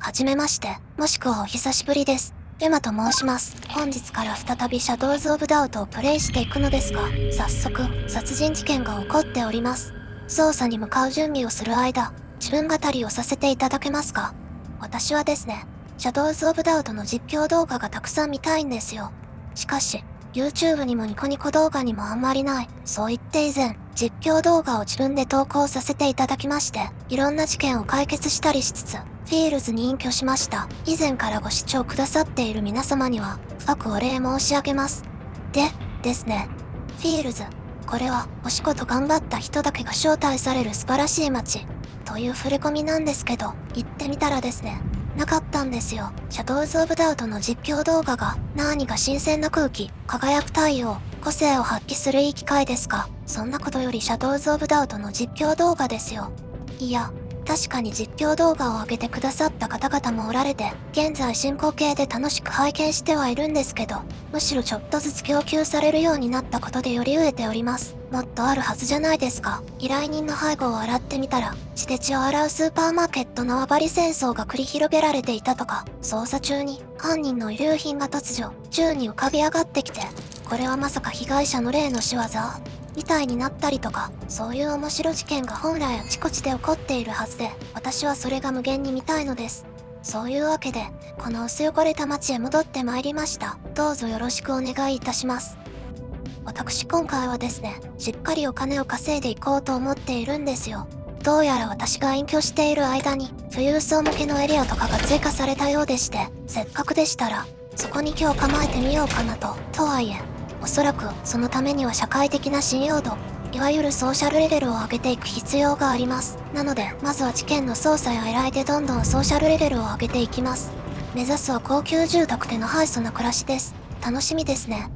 はじめまして、もしくはお久しぶりです。エマと申します。本日から再びシャドウズ・オブ・ダウトをプレイしていくのですが、早速、殺人事件が起こっております。捜査に向かう準備をする間、自分語りをさせていただけますか？私はですね、シャドウズ・オブ・ダウトの実況動画がたくさん見たいんですよ。しかし、YouTube にもニコニコ動画にもあんまりない。そう言って以前、実況動画を自分で投稿させていただきまして、いろんな事件を解決したりしつつ、フィールズに隠居しました。以前からご視聴くださっている皆様には、深くお礼申し上げます。ですね、フィールズ。これは、お仕事頑張った人だけが招待される素晴らしい街。という触れ込みなんですけど、行ってみたらですね、なかったんですよ。シャドウズ・オブ・ダウトの実況動画が、何が新鮮な空気、輝く太陽、個性を発揮するいい機会ですか？そんなことよりシャドウズ・オブ・ダウトの実況動画ですよ。いや、確かに実況動画を上げてくださった方々もおられて、現在進行形で楽しく拝見してはいるんですけど、むしろちょっとずつ供給されるようになったことでより飢えております。もっとあるはずじゃないですか。依頼人の背後を洗ってみたら、血で血を洗うスーパーマーケット縄張り戦争が繰り広げられていたとか、捜査中に犯人の遺留品が突如、宙に浮かび上がってきて、これはまさか被害者の霊の仕業みたいになったりとか、そういう面白事件が本来あちこちで起こっているはずで、私はそれが無限に見たいのです。そういうわけで、この薄汚れた街へ戻ってまいりました。どうぞよろしくお願いいたします。私今回はですね、しっかりお金を稼いでいこうと思っているんですよ。どうやら私が隠居している間に、富裕層向けのエリアとかが追加されたようでして、せっかくでしたら、そこに今日構えてみようかなと。とはいえ、おそらくそのためには社会的な信用度、いわゆるソーシャルレベルを上げていく必要があります。なので、まずは事件の捜査や依頼でどんどんソーシャルレベルを上げていきます。目指すは高級住宅でのハイソな暮らしです。楽しみですね。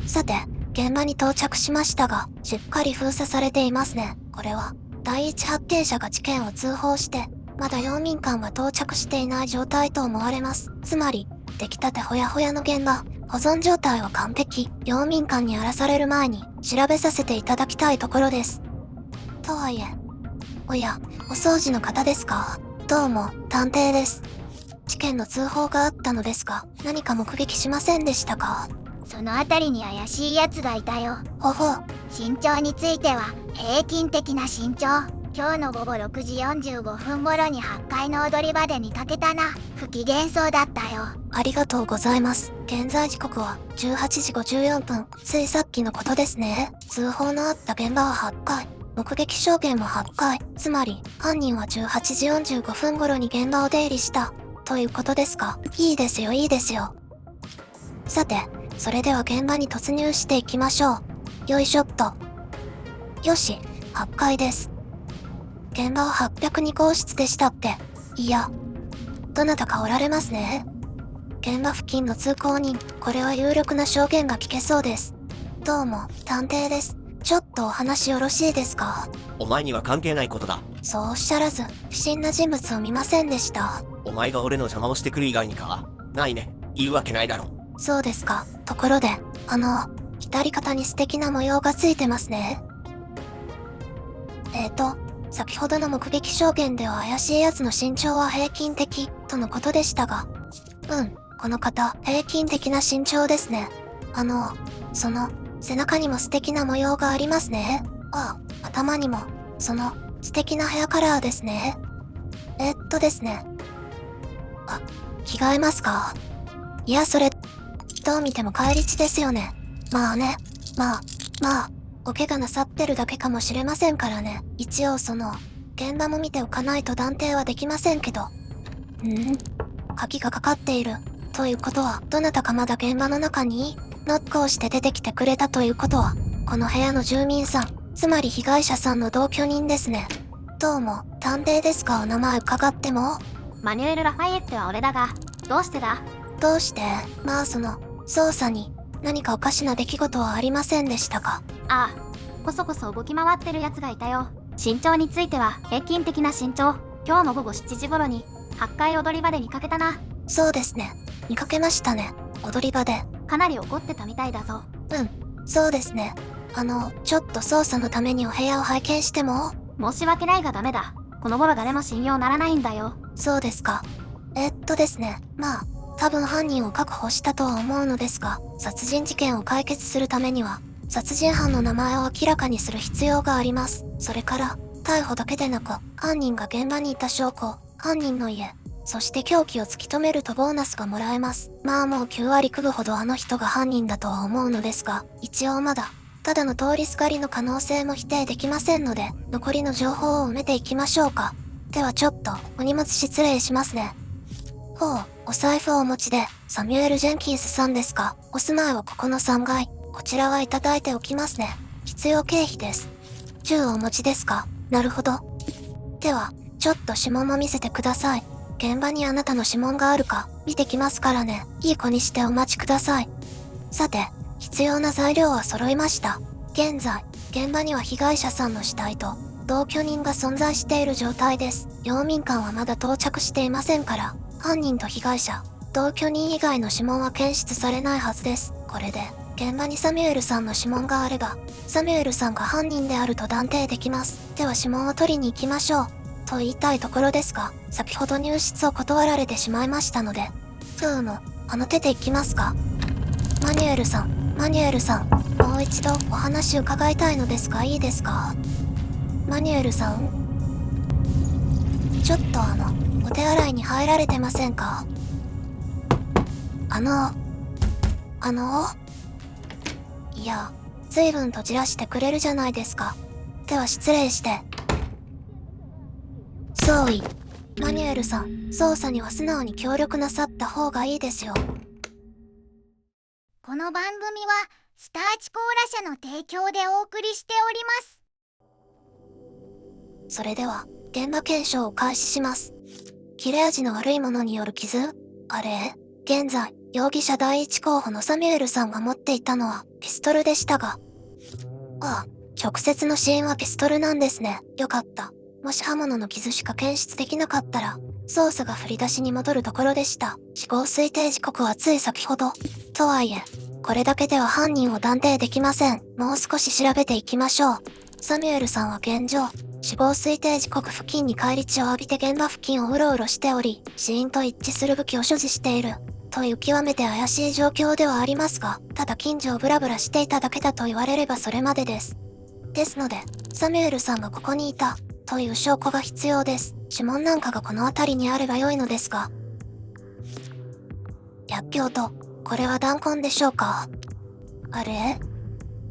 さて、現場に到着しましたが、しっかり封鎖されていますね。これは、第一発見者が事件を通報して、まだ用民間は到着していない状態と思われます。つまり、出来たてほやほやの現場、保存状態は完璧。用民間に荒らされる前に、調べさせていただきたいところです。とはいえ、おや、お掃除の方ですか？どうも、探偵です。事件の通報があったのですが、何か目撃しませんでしたか？その辺りに怪しい奴がいたよ。ほほう。身長については平均的な身長。今日の午後6時45分頃に8階の踊り場で見かけたな。不機嫌そうだったよ。ありがとうございます。現在時刻は18時54分。ついさっきのことですね。通報のあった現場は8階。目撃証言も8階。つまり、犯人は18時45分頃に現場を出入りした。ということですか？いいですよ、いいですよ。さて、それでは現場に突入していきましょう。よいしょっと。よし、8階です。現場は802号室でしたっけ？いや、どなたかおられますね。現場付近の通行人、これは有力な証言が聞けそうです。どうも、探偵です。ちょっとお話よろしいですか？お前には関係ないことだ。そうおっしゃらず、不審な人物を見ませんでした。お前が俺の邪魔をしてくる以外にか？ないね。言うわけないだろ。そうですか。ところで、左肩に素敵な模様がついてますね。先ほどの目撃証言では怪しい奴の身長は平均的、とのことでしたが。この方、平均的な身長ですね。背中にも素敵な模様がありますね。頭にも、素敵なヘアカラーですね。ですね。着替えますか？いや、それ、どう見ても返り血ですよね。まあね、まあ、お怪我なさってるだけかもしれませんからね。一応現場も見ておかないと断定はできませんけど。鍵がかかっている。ということは、どなたかまだ現場の中にノックをして出てきてくれたということは、この部屋の住民さん、つまり被害者さんの同居人ですね。どうも、探偵ですか？お名前伺っても？マニュエル・ラファイエッテは俺だが、どうしてだ？どうして？捜査に何かおかしな出来事はありませんでしたか？ああ、こそこそ動き回ってる奴がいたよ。身長については平均的な身長。今日の午後7時頃に8階踊り場で見かけたな。そうですね。見かけましたね。踊り場で。かなり怒ってたみたいだぞ。そうですね。ちょっと捜査のためにお部屋を拝見しても？申し訳ないがダメだ。この頃誰も信用ならないんだよ。そうですか。ですね。まあ、多分犯人を確保したとは思うのですが、殺人事件を解決するためには、殺人犯の名前を明らかにする必要があります。それから、逮捕だけでなく、犯人が現場にいた証拠、犯人の家、そして凶器を突き止めるとボーナスがもらえます。まあもう9割9分ほどあの人が犯人だとは思うのですが、一応まだ、ただの通りすがりの可能性も否定できませんので、残りの情報を埋めていきましょうか。ではちょっと、お荷物失礼しますね。ほう、お財布をお持ちで、サミュエル・ジェンキンスさんですか。お住まいはここの3階。こちらはいただいておきますね。必要経費です。銃をお持ちですか。なるほど。では、ちょっと指紋も見せてください。現場にあなたの指紋があるか、見てきますからね。いい子にしてお待ちください。さて、必要な材料は揃いました。現在、現場には被害者さんの死体と、同居人が存在している状態です。用民間はまだ到着していませんから、犯人と被害者、同居人以外の指紋は検出されないはずです。これで、現場にサミュエルさんの指紋があれば、サミュエルさんが犯人であると断定できます。では指紋を取りに行きましょう。と言いたいところですが、先ほど入室を断られてしまいましたので、あの手で行きますか。マニュエルさん、もう一度お話伺いたいのですがいいですか。マニュエルさん、ちょっとお手洗いに入られてませんか。いや、随分とじらしてくれるじゃないですか。では失礼して。総意、マニュエルさん、捜査には素直に協力なさった方がいいですよ。この番組はスターチコーラ社の提供でお送りしております。それでは、現場検証を開始します。切れ味の悪いものによる傷？あれ？現在、容疑者第一候補のサミュエルさんが持っていたのはピストルでしたが。ああ、直接の死因はピストルなんですね。よかった。もし刃物の傷しか検出できなかったら、捜査が振り出しに戻るところでした。死亡推定時刻はつい先ほど。とはいえ、これだけでは犯人を断定できません。もう少し調べていきましょう。サミュエルさんは現状、死亡推定時刻付近に返り血を浴びて現場付近をうろうろしており、死因と一致する武器を所持している。という極めて怪しい状況ではありますが、ただ近所をブラブラしていただけだと言われればそれまでです。ですので、サミュエルさんがここにいた、という証拠が必要です。指紋なんかがこの辺りにあれば良いのですが。薬莢と、これは弾痕でしょうか。あれ？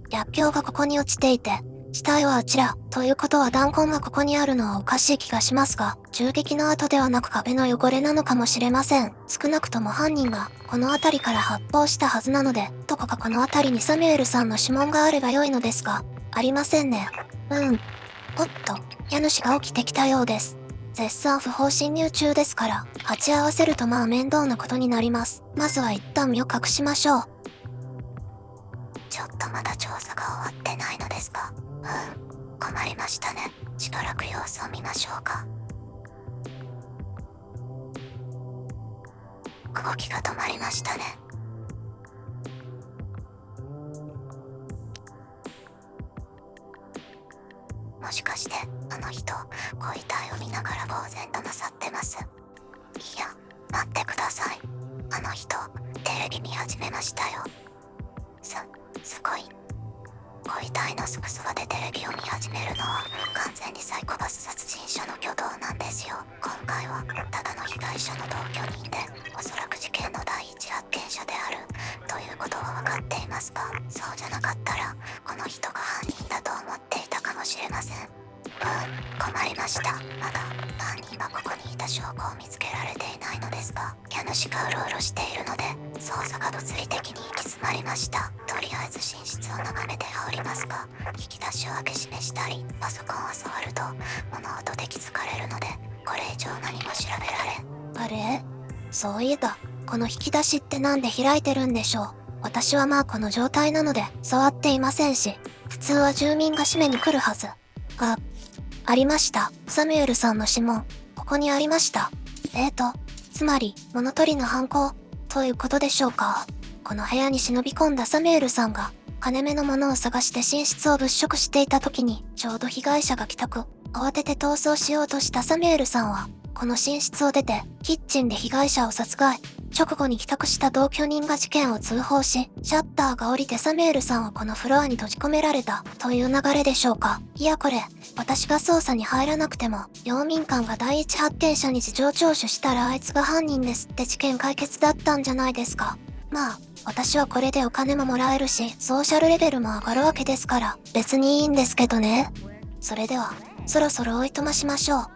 薬莢がここに落ちていて、死体はあちら、ということは弾痕がここにあるのはおかしい気がしますが、銃撃の跡ではなく壁の汚れなのかもしれません。少なくとも犯人が、この辺りから発砲したはずなので、どこかこの辺りにサミュエルさんの指紋があれば良いのですが、ありませんね。おっと、家主が起きてきたようです。絶賛不法侵入中ですから、鉢合わせるとまあ面倒なことになります。まずは一旦身を隠しましょう。ちょっとまだ調査が終わってないのですか。困りましたね。しばらく様子を見ましょうか。動きが止まりましたね。もしかしてあの人、ご遺体を見ながら呆然となさってます。いや、待ってください。あの人、テレビ見始めましたよ。すごい。ご遺体のすぐそばでテレビを見始めるのは完全にサイコパス殺人者の挙動なんですよ。今回はただの被害者の同居人で、おそらく事件の第一発見者であるということは分かっていますが、そうじゃなかったらこの人が犯人だと思っていたかもしれません。困りました。まだ犯人がここにいた証拠を見つけられていないのですが、家主がうろうろしているので捜査が物理的に行き詰まりました。とりあえず寝室を眺めておりますが、引き出しを開け閉めしたりパソコンを触ると物音で気づかれるので、これ以上何も調べられん。あれ？そういえばこの引き出しってなんで開いてるんでしょう。私はまあこの状態なので触っていませんし、普通は住民が閉めに来るはず。ありました。サミュエルさんの指紋、ここにありました。つまり、物取りの犯行、ということでしょうか。この部屋に忍び込んだサミュエルさんが、金目のものを探して寝室を物色していた時に、ちょうど被害者が帰宅。慌てて逃走しようとしたサミュエルさんは、この寝室を出て、キッチンで被害者を殺害。直後に帰宅した同居人が事件を通報し、シャッターが降りてサミュエルさんはこのフロアに閉じ込められた、という流れでしょうか。いやこれ、私が捜査に入らなくても、陽民館が第一発見者に事情聴取したらあいつが犯人ですって事件解決だったんじゃないですか。まあ、私はこれでお金ももらえるし、ソーシャルレベルも上がるわけですから、別にいいんですけどね。それでは、そろそろおいとましましょう。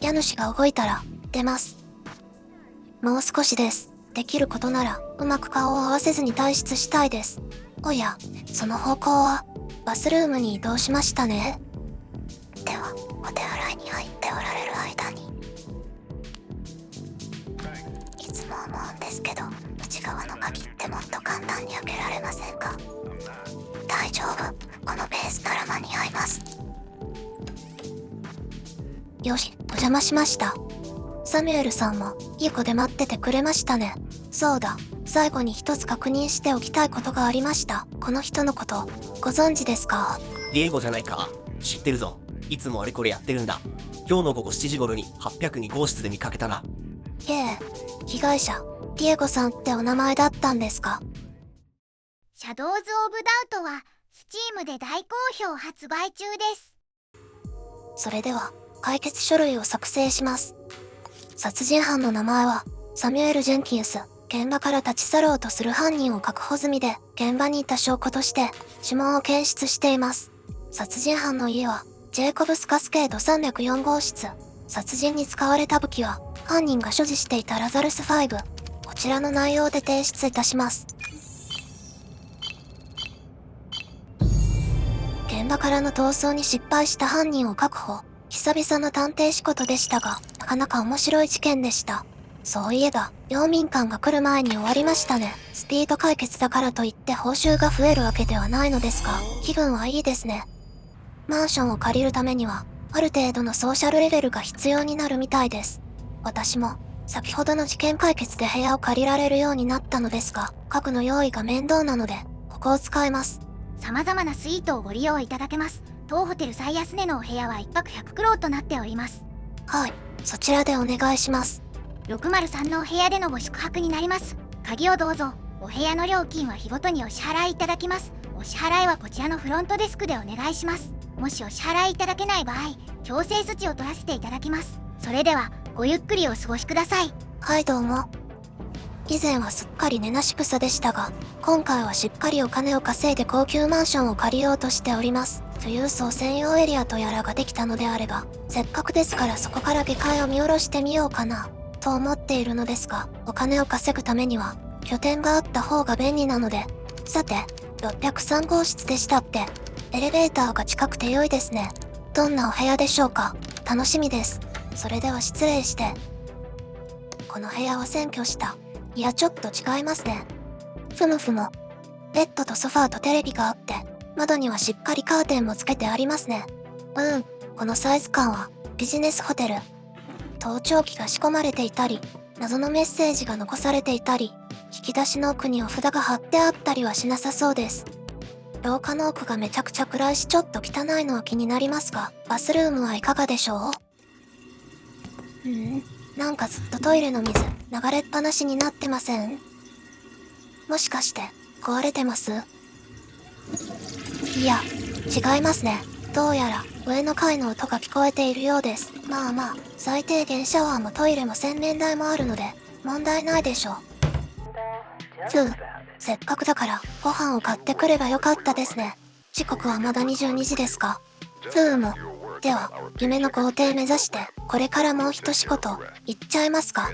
家主が動いたら、出ます。もう少しです。できることなら、うまく顔を合わせずに退出したいです。おや、その方向は、バスルームに移動しましたね。では、お手洗いに入っておられる間に。いつも思うんですけど、内側の鍵ってもっと簡単に開けられませんか？大丈夫。このペースなら間に合います。よし、お邪魔しました。サミュエルさんも、いい子で待っててくれましたね。そうだ、最後に一つ確認しておきたいことがありました。この人のこと、ご存知ですか？ディエゴじゃないか。知ってるぞ。いつもあれこれやってるんだ。今日の午後7時頃に802号室で見かけたな。いえ、被害者、ディエゴさんってお名前だったんですか？シャドウズ・オブ・ダウトは、Steam で大好評発売中です。それでは、解決書類を作成します。殺人犯の名前は、サミュエル・ジェンキンス。現場から立ち去ろうとする犯人を確保済みで、現場にいた証拠として、指紋を検出しています。殺人犯の家は、ジェイコブス・カスケード304号室。殺人に使われた武器は、犯人が所持していたラザルス5。こちらの内容で提出いたします。現場からの逃走に失敗した犯人を確保。久々の探偵仕事でしたが、なかなか面白い事件でした。そういえば、陽民館が来る前に終わりましたね。スピード解決だからといって報酬が増えるわけではないのですが、気分はいいですね。マンションを借りるためには、ある程度のソーシャルレベルが必要になるみたいです。私も、先ほどの事件解決で部屋を借りられるようになったのですが、家具の用意が面倒なので、ここを使います。様々なスイートをご利用いただけます。当ホテル最安値のお部屋は1泊100クローとなっております。はい、そちらでお願いします。603のお部屋でのご宿泊になります。鍵をどうぞ。お部屋の料金は日ごとにお支払いいただきます。お支払いはこちらのフロントデスクでお願いします。もしお支払いいただけない場合、強制措置を取らせていただきます。それでは、ごゆっくりお過ごしください。はいどうも。以前はすっかり根なし草でしたが、今回はしっかりお金を稼いで高級マンションを借りようとしております。富裕層専用エリアとやらができたのであれば、せっかくですからそこから下界を見下ろしてみようかな、と思っているのですが、お金を稼ぐためには、拠点があった方が便利なので、さて、603号室でしたって、エレベーターが近くて良いですね。どんなお部屋でしょうか？楽しみです。それでは失礼して。この部屋は占拠した。いやちょっと違いますね。ふむふむ。ベッドとソファーとテレビがあって、窓にはしっかりカーテンもつけてありますね。このサイズ感はビジネスホテル。盗聴器が仕込まれていたり、謎のメッセージが残されていたり、引き出しの奥にお札が貼ってあったりはしなさそうです。廊下の奥がめちゃくちゃ暗いしちょっと汚いのは気になりますが、バスルームはいかがでしょう？なんかずっとトイレの水、流れっぱなしになってません？もしかして、壊れてます？いや、違いますね。どうやら、上の階の音が聞こえているようです。まあまあ、最低限シャワーもトイレも洗面台もあるので、問題ないでしょう。せっかくだから、ご飯を買ってくればよかったですね。時刻はまだ22時ですか？では、夢の豪邸目指して、これからもう一仕事、行っちゃいますか？